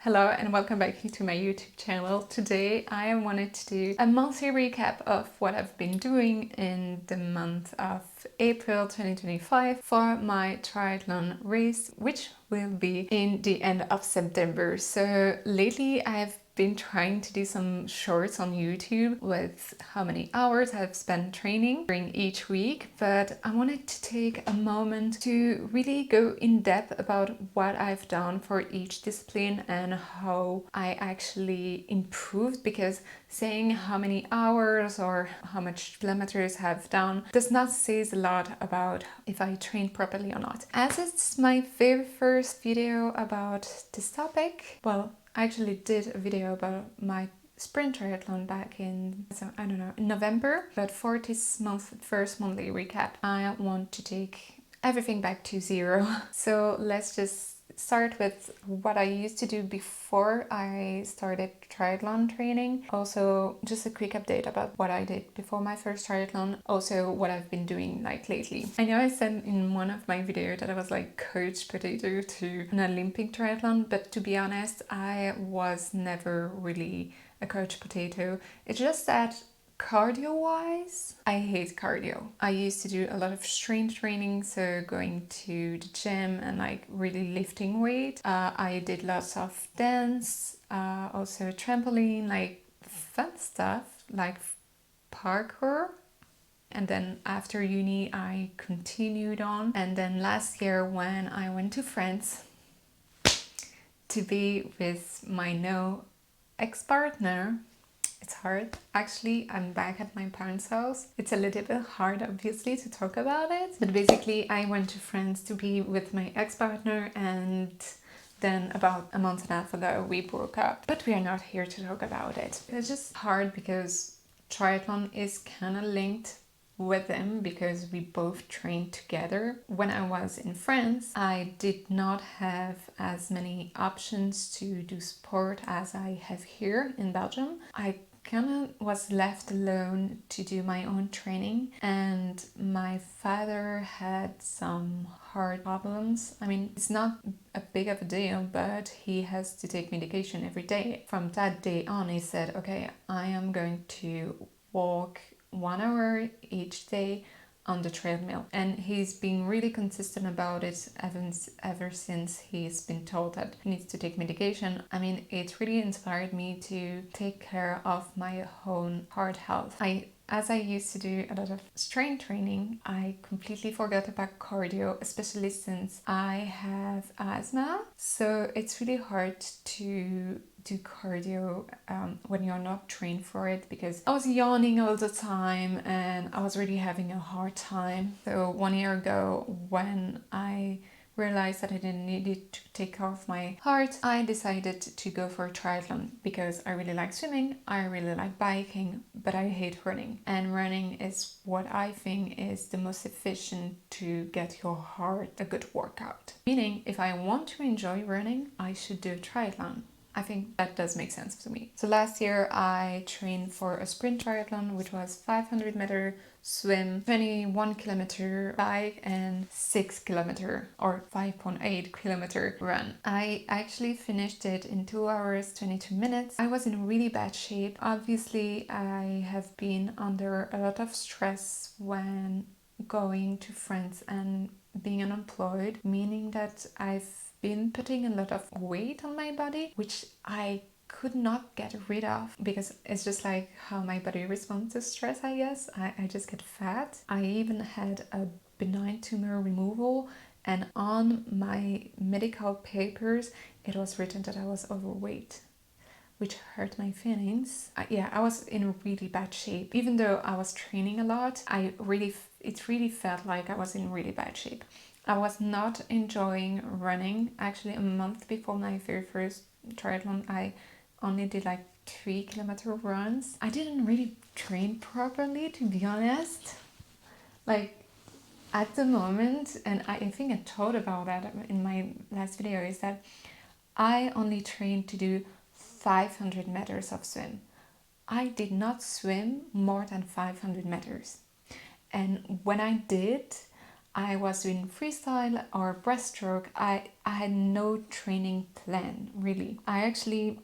Hello and welcome back to my YouTube channel. Today I wanted to do a monthly recap of what I've been doing in the month of April 2025 for my triathlon race, which will be in the end of September. So lately I've been trying to do some shorts on YouTube with how many hours I've spent training during each week, but I wanted to take a moment to really go in depth about what I've done for each discipline and how I actually improved, because saying how many hours or how much kilometers I've done does not say a lot about if I trained properly or not. As it's my very first video about this topic, well, I actually did a video about my sprint triathlon back in, I don't know, in November. But for this first monthly recap, I want to take everything back to zero. So let's just start with what I used to do before I started triathlon training. Also, just a quick update about what I did before my first triathlon. Also, what I've been doing like lately. I know I said in one of my videos that I was like coach potato to an Olympic triathlon, but to be honest, I was never really a coach potato. It's just that cardio wise, I hate cardio. I used to do a lot of strength training, so going to the gym and like really lifting weight. I did lots of dance, also trampoline, like fun stuff like parkour. And then after uni, I continued on. And then last year when I went to France to be with my now ex-partner, it's hard. Actually, I'm back at my parents' house. It's a little bit hard, obviously, to talk about it. But basically, I went to France to be with my ex-partner, and then about a month and a half ago, we broke up. But we are not here to talk about it. It's just hard because triathlon is kind of linked with them because we both trained together. When I was in France, I did not have as many options to do sport as I have here in Belgium. I kind of was left alone to do my own training, and my father had some heart problems. I mean, it's not a big of a deal, but he has to take medication every day. From that day on, he said, okay, I am going to walk 1 hour each day on the treadmill, and he's been really consistent about it ever since he's been told that he needs to take medication. I mean, it really inspired me to take care of my own heart health. As I used to do a lot of strength training, I completely forgot about cardio, especially since I have asthma. So it's really hard to do cardio when you're not trained for it, because I was yawning all the time and I was really having a hard time. So 1 year ago, when I realized that I didn't need it to take care of my heart, I decided to go for a triathlon because I really like swimming, I really like biking, but I hate running. And running is what I think is the most efficient to get your heart a good workout. Meaning, if I want to enjoy running, I should do a triathlon. I think that does make sense to me. So last year I trained for a sprint triathlon, which was 500 meter swim, 21 kilometer bike, and 6 kilometer or 5.8 kilometer run. I actually finished it in 2 hours 22 minutes. I was in really bad shape. Obviously, I have been under a lot of stress when going to France and being unemployed, meaning that I've been putting a lot of weight on my body, which I could not get rid of because it's just like how my body responds to stress, I guess. I just get fat. I even had a benign tumor removal, and on my medical papers it was written that I was overweight, which hurt my feelings. Yeah, I was in really bad shape. Even though I was training a lot, it really felt like I was in really bad shape. I was not enjoying running. Actually, a month before my very first triathlon, I only did like 3 kilometer runs. I didn't really train properly, to be honest. Like at the moment, and I think I told about that in my last video, is that I only trained to do 500 meters of swim. I did not swim more than 500 meters. And when I did, I was doing freestyle or breaststroke, I had no training plan, really. I actually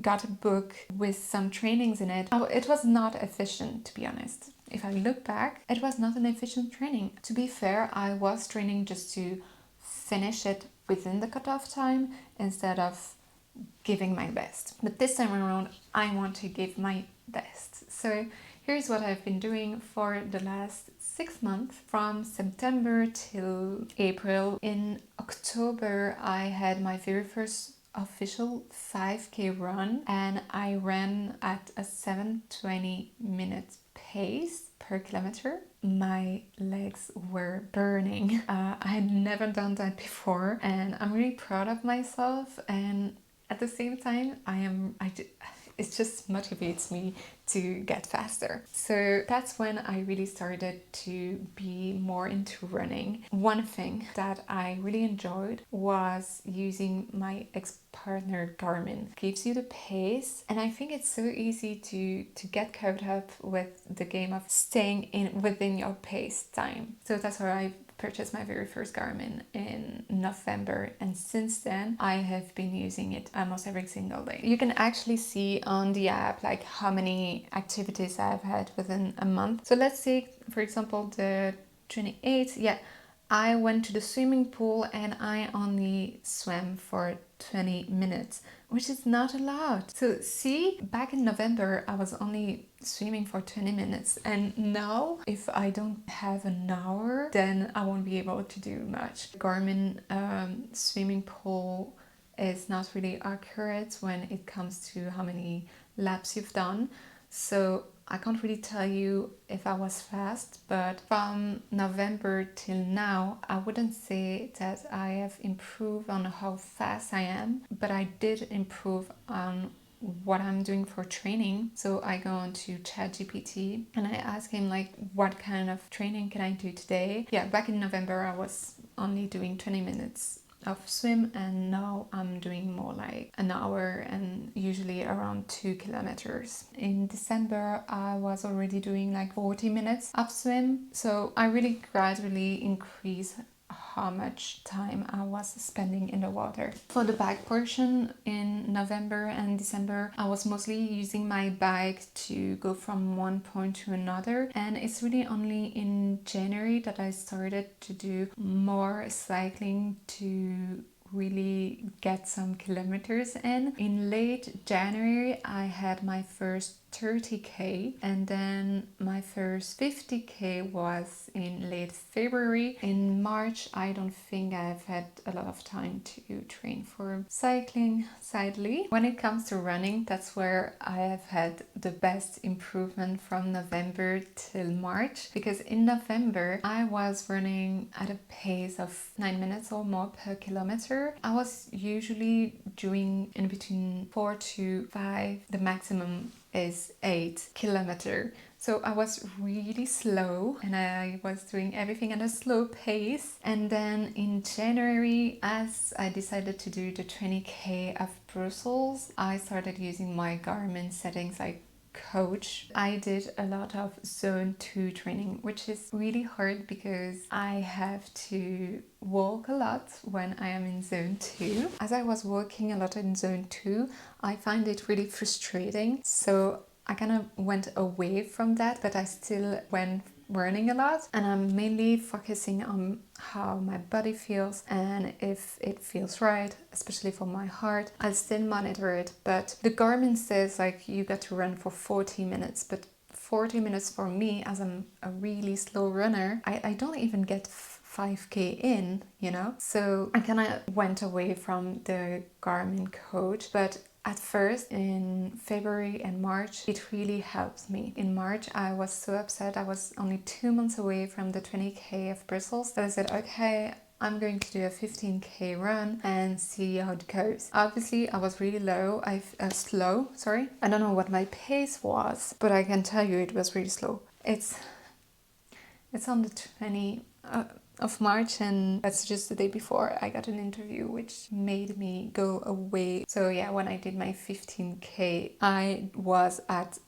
got a book with some trainings in it. Oh, it was not efficient, to be honest. If I look back, it was not an efficient training. To be fair, I was training just to finish it within the cutoff time instead of giving my best. But this time around, I want to give my best. So here's what I've been doing for the last 6 months, from September till April. In October, I had my very first official 5K run, and I ran at a 7:20 minute pace per kilometer. My legs were burning. I had never done that before, and I'm really proud of myself. And at the same time, it just motivates me to get faster. So that's when I really started to be more into running. One thing that I really enjoyed was using my ex-partner Garmin. It gives you the pace, and I think it's so easy to get caught up with the game of staying within your pace time. So that's why I purchased my very first Garmin in November, and since then I have been using it almost every single day. You can actually see on the app like how many activities I've had within a month. So let's say, for example, the 28th, yeah, I went to the swimming pool and I only swam for 20 minutes, which is not allowed. So see, back in November, I was only swimming for 20 minutes. And now, if I don't have an hour, then I won't be able to do much. Garmin swimming pool is not really accurate when it comes to how many laps you've done. So I can't really tell you if I was fast, but from November till now, I wouldn't say that I have improved on how fast I am, but I did improve on what I'm doing for training. So I go on to ChatGPT and I ask him like, what kind of training can I do today? Yeah, back in November, I was only doing 20 minutes of swim, and now I'm doing more like an hour and usually around 2 kilometers. In December, I was already doing like 40 minutes of swim. So I really gradually increase how much time I was spending in the water. For the bike portion, in November and December, I was mostly using my bike to go from one point to another, and it's really only in January that I started to do more cycling to really get some kilometers in. In late January, I had my first 30k, and then my first 50k was in late February. In March, I don't think I've had a lot of time to train for cycling. Sadly, when it comes to running, that's where I have had the best improvement from November till March, because in November I was running at a pace of 9 minutes or more per kilometer. I was usually doing in between 4 to 5, the maximum is 8 kilometers. So I was really slow and I was doing everything at a slow pace. And then in January, as I decided to do the 20k of Brussels, I started using my Garmin settings like coach. I did a lot of zone 2 training, which is really hard because I have to walk a lot when I am in zone 2. As I was walking a lot in zone 2, I find it really frustrating. So I kind of went away from that, but I still went running a lot, and I'm mainly focusing on how my body feels and if it feels right, especially for my heart. I'll still monitor it, but the Garmin says like you got to run for 40 minutes, but 40 minutes for me, as I'm a really slow runner, I don't even get 5k in, you know? So I kind of went away from the Garmin coach, but at first, in February and March, it really helps me. In March, I was so upset. I was only 2 months away from the 20k of Brussels that I said, okay, I'm going to do a 15k run and see how it goes. Obviously, I was really slow. I don't know what my pace was, but I can tell you it was really slow. It's on the 20 of March, and that's just the day before I got an interview which made me go away. So yeah, when I did my 15k, I was at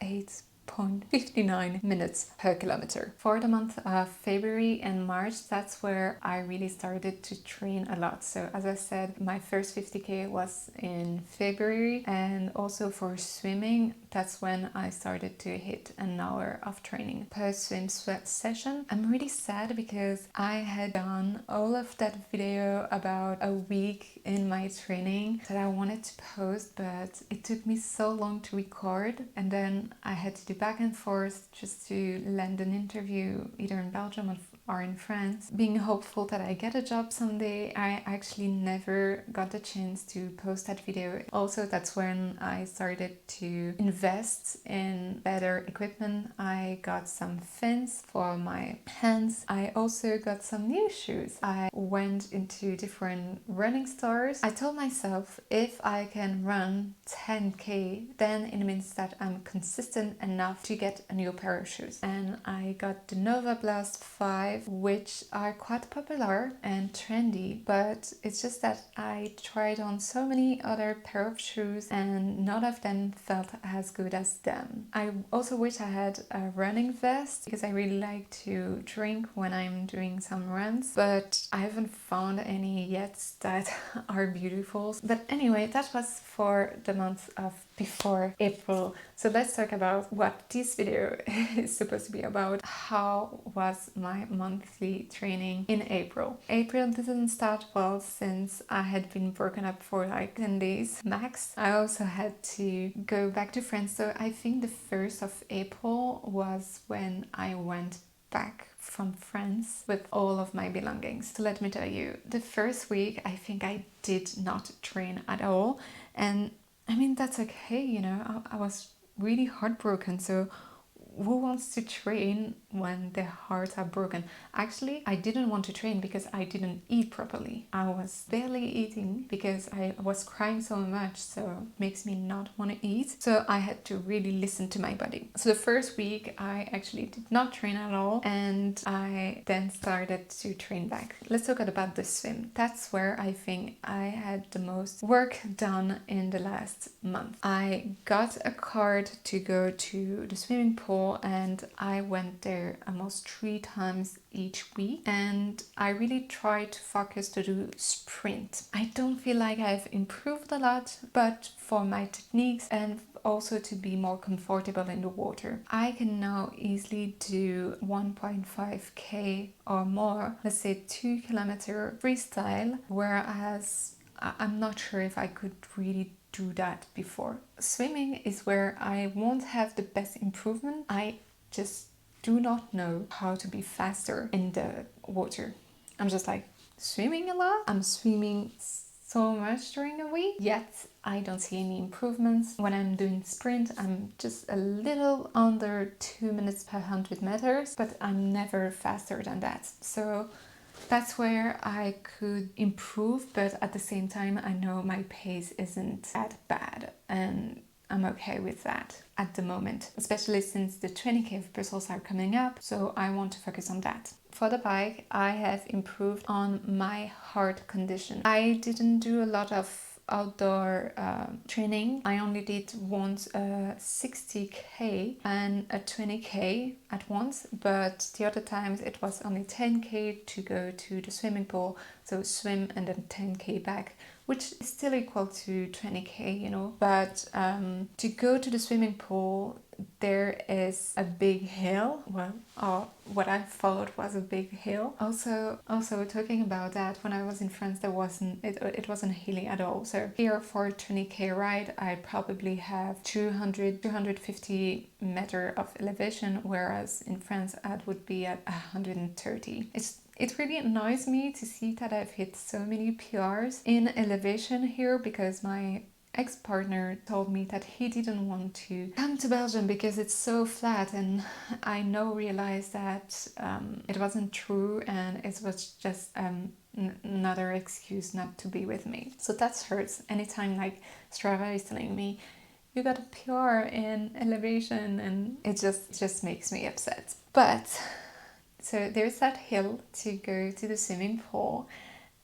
8 5.59 minutes per kilometer. For the month of February and March, that's where I really started to train a lot. So as I said, my first 50k was in February, and also for swimming, that's when I started to hit an hour of training per swim session. I'm really sad because I had done all of that video about a week in my training that I wanted to post, but it took me so long to record, and then I had to do back and forth just to land an interview either in Belgium or in France. Being hopeful that I get a job someday, I actually never got the chance to post that video. Also, that's when I started to invest in better equipment. I got some fins for my hands. I also got some new shoes. I went into different running stores. I told myself if I can run 10k, then it means that I'm consistent enough to get a new pair of shoes. And I got the Nova Blast 5, which are quite popular and trendy, but it's just that I tried on so many other pair of shoes and none of them felt as good as them. I also wish I had a running vest because I really like to drink when I'm doing some runs, but I haven't found any yet that are beautiful. But anyway, that was for the month of before April. So let's talk about what this video is supposed to be about. How was my monthly training in April? April didn't start well since I had been broken up for like 10 days max. I also had to go back to France. So I think the 1st of April was when I went back from France with all of my belongings. So let me tell you, the first week I think I did not train at all, and I mean that's okay, you know, I was really heartbroken. So who wants to train when their hearts are broken? Actually, I didn't want to train because I didn't eat properly. I was barely eating because I was crying so much, so it makes me not want to eat. So I had to really listen to my body. So the first week I actually did not train at all, and I then started to train back. Let's talk about the swim. That's where I think I had the most work done in the last month. I got a card to go to the swimming pool, and I went there almost 3 times each week, and I really tried to focus to do sprint. I don't feel like I've improved a lot, but for my techniques and also to be more comfortable in the water, I can now easily do 1.5k or more, let's say 2 kilometer freestyle, whereas I'm not sure if I could really do that before. Swimming is where I won't have the best improvement. I just do not know how to be faster in the water. I'm just like swimming a lot. I'm swimming so much during the week, yet I don't see any improvements. When I'm doing sprint, I'm just a little under 2 minutes per 100 meters, but I'm never faster than that. So that's where I could improve, but at the same time, I know my pace isn't that bad, and I'm okay with that at the moment, especially since the 20k of Brussels are coming up, so I want to focus on that. For the bike, I have improved on my heart condition. I didn't do a lot of outdoor training. I only did once a 60k and a 20k at once, but the other times it was only 10k to go to the swimming pool, so swim and then 10k back, which is still equal to 20k, you know. But to go to the swimming pool, there is a big hill, well, or what I thought was a big hill. Also talking about that, when I was in France, it wasn't hilly at all. So here for a 20k ride, I probably have 250 meter of elevation, whereas in France it would be at 130. It really annoys me to see that I've hit so many PRs in elevation here, because my ex-partner told me that he didn't want to come to Belgium because it's so flat, and I now realize that it wasn't true, and it was just another excuse not to be with me. So that hurts anytime like Strava is telling me you got a PR in elevation, and it just makes me upset. But so there's that hill to go to the swimming pool,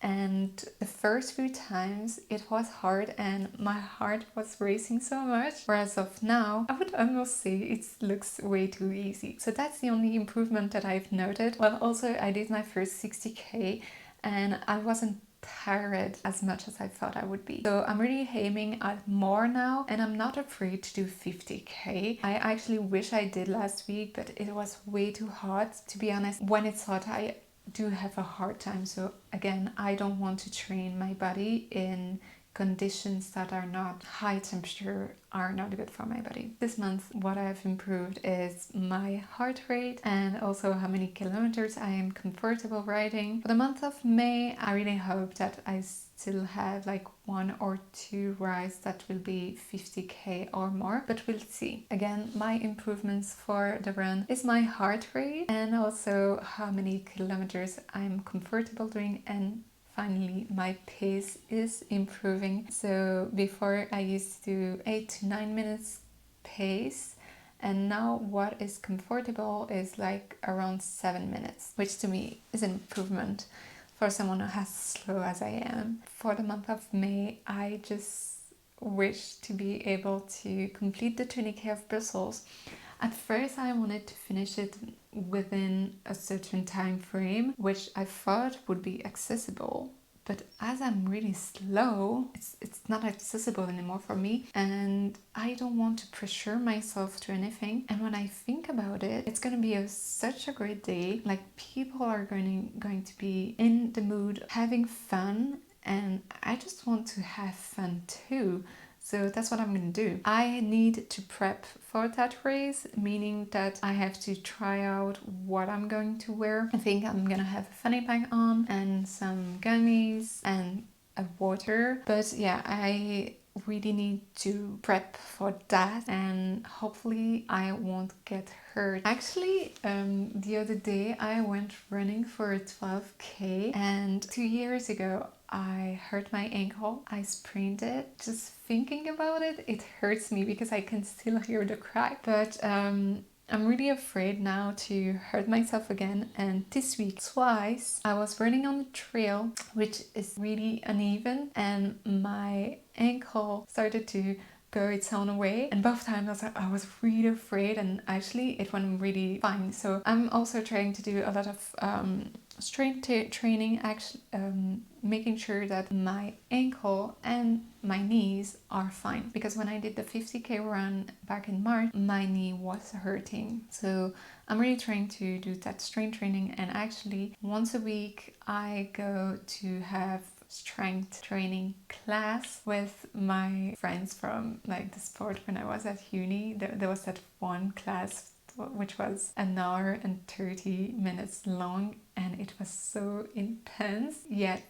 And the first few times it was hard and my heart was racing so much, whereas of now I would almost say it looks way too easy. So that's the only improvement that I've noted. Well, also I did my first 60k and I wasn't tired as much as I thought I would be. So I'm really aiming at more now, and I'm not afraid to do 50k. I actually wish I did last week, but it was way too hot. To be honest, when it's hot, I do have a hard time. So again, I don't want to train my body in conditions that are not high temperature, are not good for my body. This month what I've improved is my heart rate and also how many kilometers I am comfortable riding. For the month of May, I really hope that I still have like 1 or 2 rides that will be 50k or more, but we'll see. Again, my improvements for the run is my heart rate and also how many kilometers I'm comfortable doing, and finally my pace is improving. So before I used to do 8 to 9 minutes pace, and now what is comfortable is like around 7 minutes, which to me is an improvement for someone who as slow as I am. For the month of May, I just wish to be able to complete the 20k of Brussels. At first I wanted to finish it within a certain time frame, which I thought would be accessible. But as I'm really slow, it's not accessible anymore for me, and I don't want to pressure myself to anything. And when I think about it, it's going to be such a great day. Like, people are going to be in the mood, having fun, and I just want to have fun too. So that's what I'm going to do. I need to prep for that race, meaning that I have to try out what I'm going to wear. I think I'm going to have a fanny pack on and some gummies and a water. But yeah, I really need to prep for that, and hopefully I won't get hurt. Actually, the other day I went running for a 12k, and 2 years ago I hurt my ankle. I sprained it. Just thinking about it, it hurts me because I can still hear the crack. But I'm really afraid now to hurt myself again. And this week, twice, I was running on the trail, which is really uneven, and my ankle started to go its own way, and both times I was really afraid, and actually it went really fine. So I'm also trying to do a lot of strength training, actually making sure that my ankle and my knees are fine, because when I did the 50k run back in March, my knee was hurting. So I'm really trying to do that strength training, and actually once a week I go to have strength training class with my friends from like the sport. When I was at uni, there was that one class which was 1 hour and 30 minutes long, and it was so intense, yet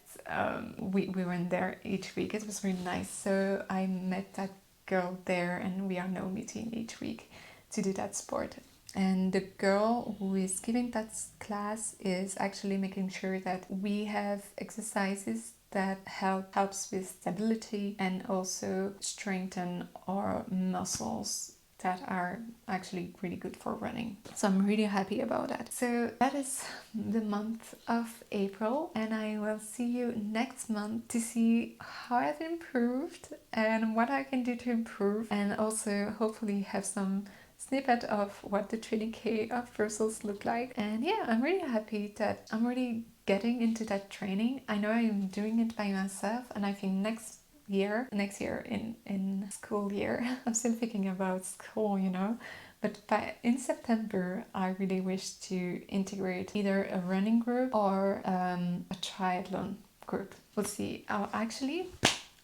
we went there each week. It was really nice. So I met that girl there, and we are now meeting each week to do that sport. And the girl who is giving that class is actually making sure that we have exercises that helps with stability and also strengthen our muscles that are actually really good for running. So I'm really happy about that. So that is the month of April, and I will see you next month to see how I've improved and what I can do to improve, and also hopefully have some snippet of what the 20k of Brussels look like. And yeah, I'm really happy that I'm really getting into that training. I know I'm doing it by myself, and I think next year in school year, I'm still thinking about school, you know, but in September I really wish to integrate either a running group or a triathlon group. We'll see. Actually,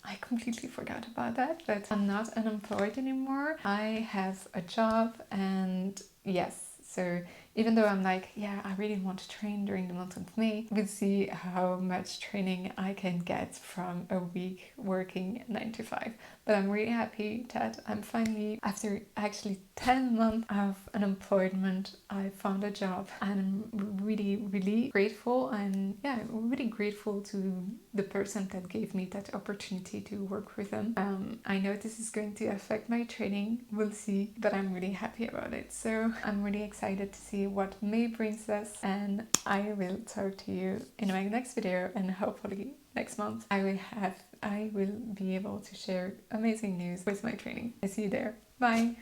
I completely forgot about that, but I'm not unemployed anymore. I have a job, and yes, so even though I'm like, yeah, I really want to train during the month of May, we'll see how much training I can get from a week working 9 to 5. But I'm really happy that I'm finally, after actually 10 months of unemployment, I found a job, and I'm really, really grateful. And yeah, I'm really grateful to the person that gave me that opportunity to work with them. I know this is going to affect my training, we'll see, but I'm really happy about it. So I'm really excited to see see what May brings us, and I will talk to you in my next video, and hopefully next month I will be able to share amazing news with my training. I see you there. Bye!